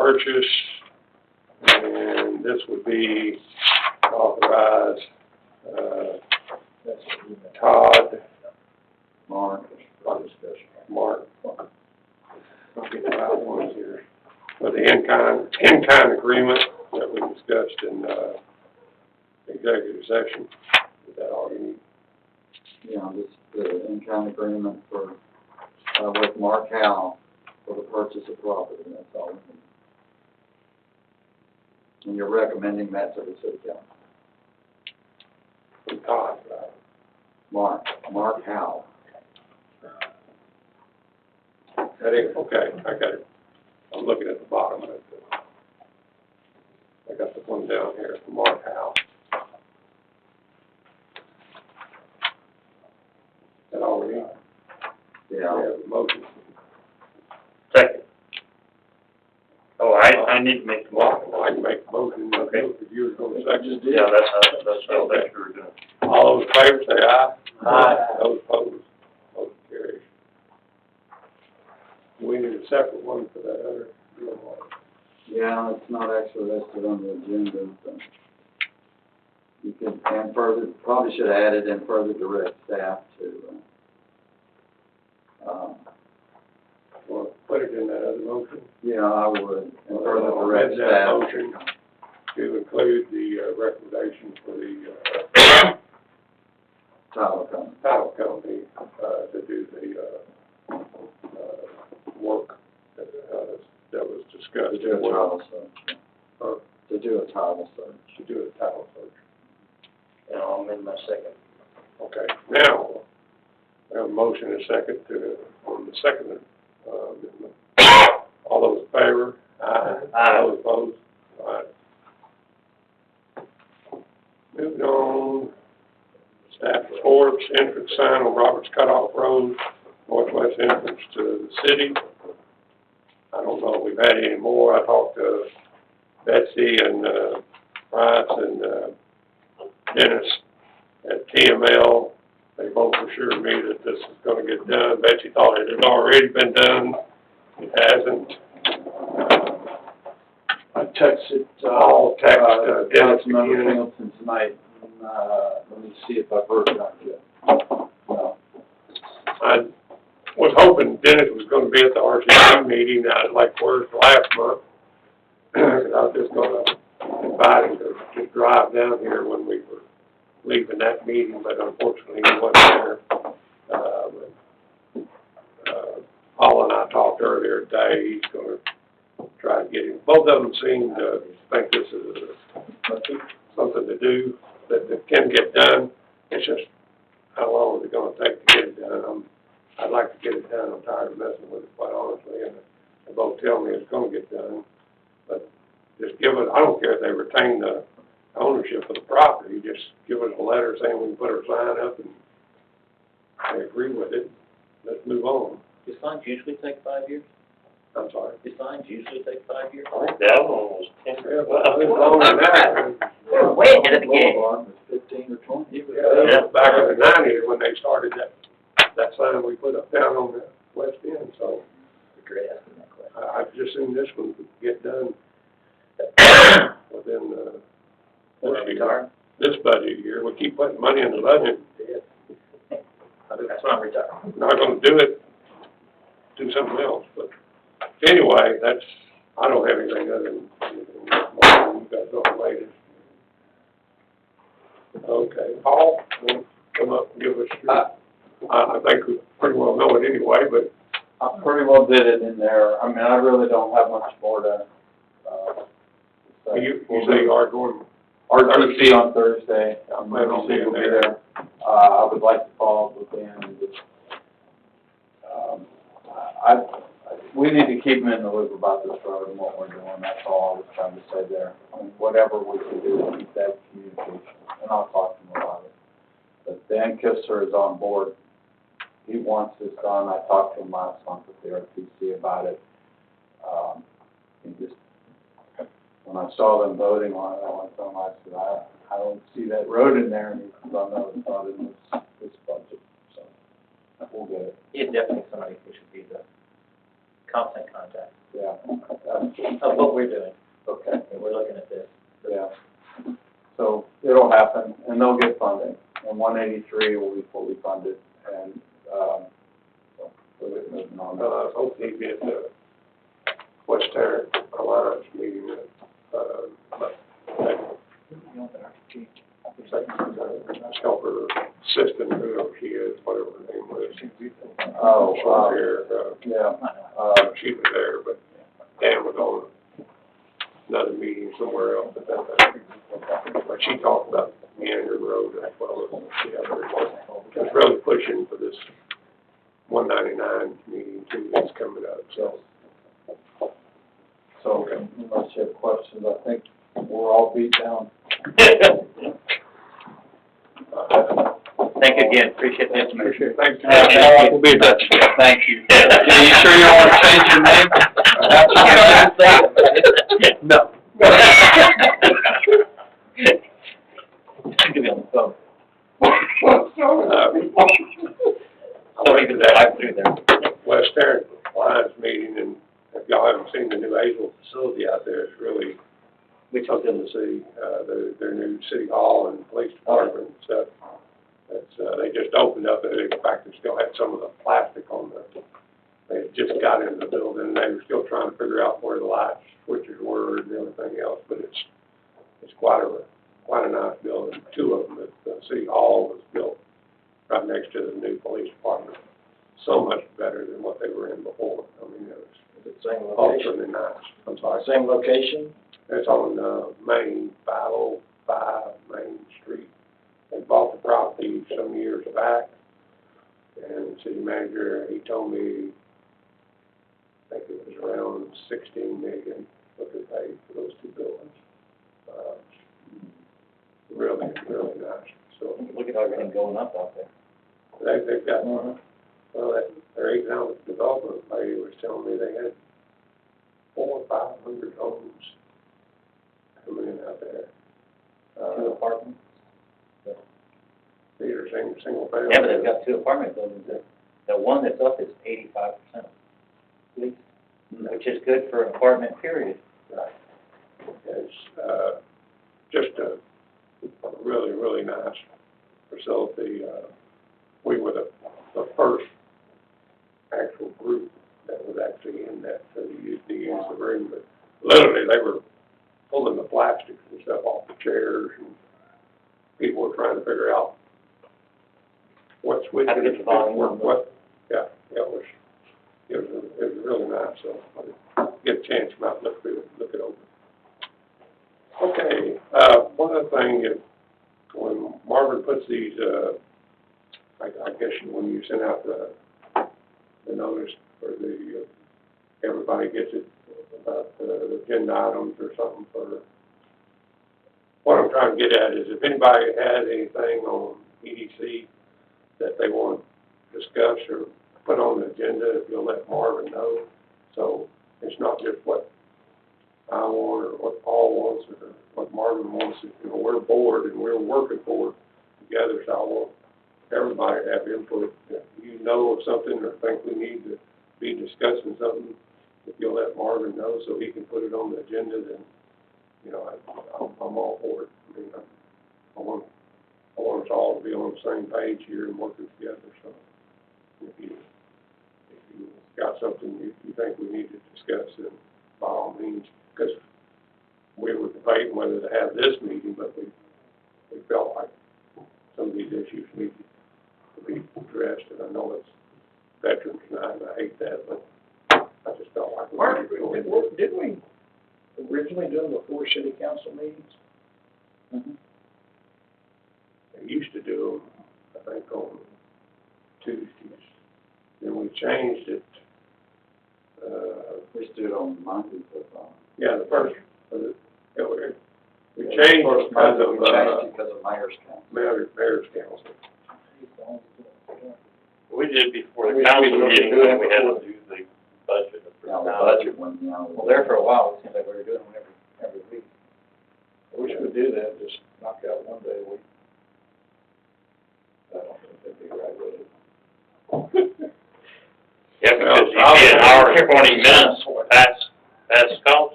purchase, and this would be authorized, Todd, Mark, Mark, I'll get the right ones here, for the in-kind agreement that we discussed in, executive session. Is that all you need? yeah, this, the in-kind agreement for, with Mark Howe for the purchase of property, that's all we need. And you're recommending that to the city council. From Todd, right? Mark Howe. That is, okay, I got it. I'm looking at the bottom of it. I got the one down here from Mark Howe. That all we need? Yeah. We have a motion. Second. Oh, I need to make the motion. Well, I can make a motion. Okay. If you were going to second. Yeah, that's how I think we were doing. All those in favor say aye. Aye. Those opposed, motion carries. We need a separate one for that other deal. Yeah, it's not actually listed on the agenda, but you can, and further, probably should add it and further direct staff to, Want to put it in that other motion? yeah, I would, and further I'll direct amend that staff. motion to include the recommendation for the Title company. title company to do the work that was discussed. To do a title search. Or To do a title search. to do a title search. And I'll amend my second. Okay, now, we have a motion and a second on the second amendment. All those in favor? Aye. Aye. Those opposed? All right. Moving on, staff reports, entrance sign on Roberts Cutoff Road, northwest entrance to the city. I don't know if we've had any more. I talked to Betsy and Price and Dennis at TML. They both assured me that this is gonna get done. Betsy thought it had already been done. It hasn't. I texted, I'll text, Dennis Councilmember again. Singleton tonight, and, let me see if I've heard back yet. No. I was hoping Dennis was gonna be at the RCC meeting, like where's last month. I was just gonna invite him to just drive down here when we were leaving that meeting, but unfortunately he wasn't there. Paul and I talked earlier today, he's gonna try to get him. Both of them seem to think this is something to do, that can get done. It's just, how long is it gonna take to get it done? I'd like to get it done. I'm tired of messing with it, quite honestly, and they both tell me it's gonna get done. But just give it, I don't care if they retain the ownership of the property, just give us a letter saying we can put our sign up and they agree with it. Let's move on. Do signs usually take 5 years? I'm sorry. Do signs usually take 5 years? I think that one was 10. Yeah, but it's longer than that. We're way ahead of the game. Boulevard was 15 or 20. Yeah, back in the nineties when they started that sign we put up down on the west end, so Great asking that question. I've just seen this one get done within, this budget year. We keep putting money in the budget. That's when I'm retired. Not gonna do it, do something else, but anyway, I don't have anything other than, you guys all waited. Okay, Paul, will come up and give us your, I think we pretty well know it anyway, but I pretty well did it in there. I mean, I really don't have much more to, say. you say you are going, RTC on Thursday. Plan on being RTC will be there. there. I would like to follow up with them and just, we need to keep them in the loop about this road and what we're doing. That's all I was trying to say there. I mean, whatever we can do to keep that communication, and I'll talk to them about it. But Dan Kisser is on board. He wants this done. I talked to him last month at the RTC about it. He just, when I saw them voting on it, I went to him, I said, I don't see that road in there, and he said, oh, no, it's not in this budget, so we'll get it. He is definitely somebody who should be the constant contact. Yeah. Of what we're doing, Okay, and we're looking at this. yeah. So it'll happen, and they'll get funding, and 183 will be fully funded, and, so we'll get moving on that. Hopefully get the West Tarrant Alliance meeting, helper assistant, whoever she is, whatever her name was. Oh, Short hair, yeah, she was there, but Dan was on another meeting somewhere else at that time. But she talked about Meander Road as well as the other. Just really pushing for this 199 meeting too that's coming up, so. so unless you have questions, I think we're all beat down. Thank you again, appreciate the information. Thanks. We'll be in touch. Thank you. Yeah, you sure you don't want to change your name? No. Could be on the phone. I went to that Drive through there. West Tarrant Alliance meeting, and if y'all haven't seen the new Hazel facility out there, it's really something to see. Their new city hall and police department and stuff. It's, they just opened up it. In fact, they still had some of the plastic on the, they had just got into the building, and they were still trying to figure out where the light switches were and everything else, but it's quite a nice building. Two of them, the city hall was built right next to the new police department. So much better than what they were in before. I mean, it was Same location, ultra nice. I'm sorry. same location, It's on, Main, 505 Main Street. They bought the property some years back, and the city manager, he told me, I think it was around 16 million what they paid for those two buildings. Really, really nice. So Look at everything going up out there. they've got, well, their economic development lady was telling me they had 400 or 500 homes coming in out there. Two apartments. These are single family. Yeah, but they've got two apartment buildings there. The one that's up is 85% leased, which is good for an apartment period. Right. It's, just a really, really nice facility. We were the first actual group that was actually in that, so they used to use the room, but literally they were pulling the plastics and stuff off the chairs, and people were trying to figure out what switches, How to get the volume on what, yeah, it was really nice, so I get a chance to come out and look it over. Okay, one other thing, when Marvin puts these, I guess when you send out the notice for the, everybody gets it about the agenda items or something for, what I'm trying to get at is if anybody has anything on EDC that they want to discuss or put on the agenda, if you'll let Marvin know. So it's not just what I want or what Paul wants or what Marvin wants. You know, we're bored and we're working for it together, so I want everybody to have input. If you know of something or think we need to be discussing something, if you'll let Marvin know so he can put it on the agenda, then, you know, I'm all for it. I mean, I want us all to be on the same page here and working together, so if you got something you think we need to discuss, then by all means, because we were debating whether to have this meeting, but we felt like some of these issues need to be addressed, and I know it's Veterans Night, and I hate that, but I just felt like. Mark, didn't we originally do them before city council meetings? Mm-hmm. They used to do them, I think, on Tuesdays. Then we changed it, We used to do it on Mondays, but, yeah, the first, we changed it because of, because of mayor's council. mayor's council. We did before We the council looked at meeting, doing when we had before. to do the budget. Now, the budget one, you know. Well, there for a while, it seemed like we were doing them every week. We should do that, just knock out one day a week. I don't think that'd be right with it. Yeah, because you get an hour and 20 minutes past Pass the call.